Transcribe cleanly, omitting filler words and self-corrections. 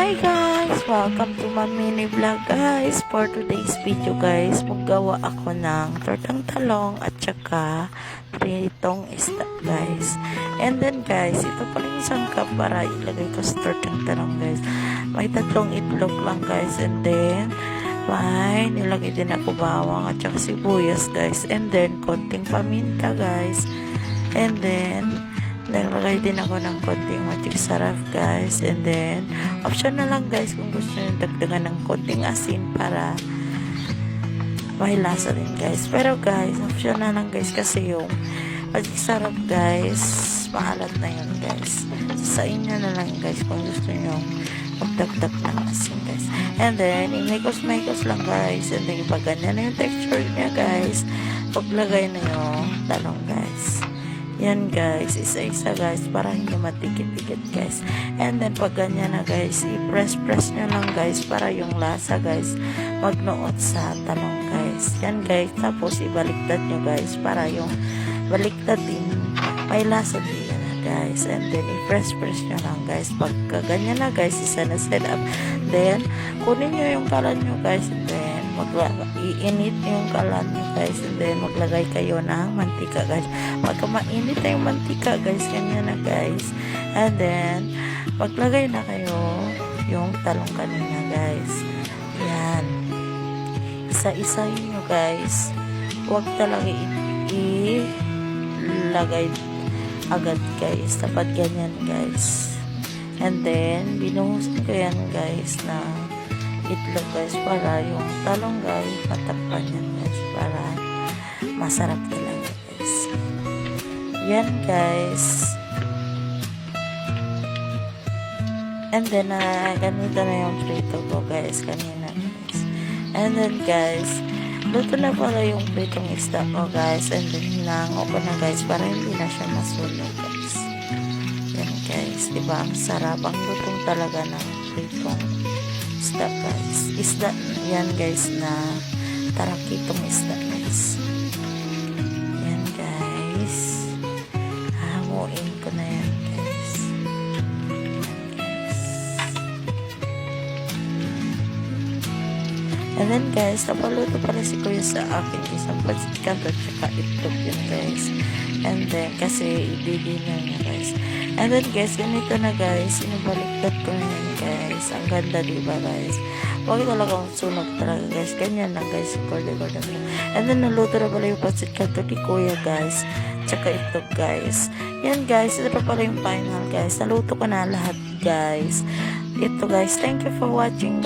Hi guys! Welcome to my mini vlog guys. For today's video guys, maggawa ako ng tortang talong at saka pritong isda guys. And then guys, ito pala yung sangkap para ilagay ko sa tortang talong guys. May 3 itlog lang guys. And then, may nilagay din ako bawang at saka sibuyas guys. And then, konting paminta guys. And then, naglagay din ako ng konting magic sarap guys. And then, option na lang guys kung gusto nyo dagdagan ng konting asin para may lasa rin guys. Pero guys, option na lang guys kasi yung magic sarap guys, maalat na yun guys. Sa inyo na lang guys kung gusto nyo magdagdag ng asin guys. And then, imikos-mikos lang guys. And then, pag ganyan na yung texture niya guys, paglagay na yung talong guys. Yan guys, isa-isa guys para hindi matikit-tikit guys. And then pag ganyan na guys, i-press nyo lang guys para yung lasa guys magnuot sa talong guys. Yan guys, tapos ibaliktad nyo guys para yung baliktad din may lasa din na guys. And then i-press nyo lang guys. Pagka ganyan na guys, isa na set up. Then kunin nyo yung kalan nyo guys. And then iinit yung kalan nyo guys. And then maglagay kayo ng mantika guys. Pagka mainit na yung mantika guys, ganyan na guys. And then maglagay na kayo yung talong kanina guys. Yan, isa-isahin nyo guys. Huwag talaga ilagay agad guys. Dapat ganyan guys. And then binuhusan ko yan guys na itlog guys para yung talong guys matakpan yan guys para masarap talaga guys. Yan guys. And then ganito na yung prito ko guys kanina guys. And then guys, luto na pala yung pritong isda ko guys. And then hinango ko na guys para hindi na siya masunog guys. Yan guys, diba ang sarap, ang lutong talaga ng pritong isda guys. Isda yan guys na tarakitong isda guys. Yan guys, hamuin ko na yan guys. Yan guys. And then guys, napaluto pala si kuya sa akin isang pansit canton tsaka itlog yun guys. And then kasi i-dinner niya guys. And then guys, ganito na guys, inubaliktad ko na yan guys. Ang ganda diba guys? Huwag talagang sunog talaga guys. Ganyan lang guys. And then naluto na pala yung pansit canton ni kuya guys. Tsaka itlog guys. Yan guys, ito na pala yung final guys. Naluto ko na lahat guys. Ito guys, thank you for watching.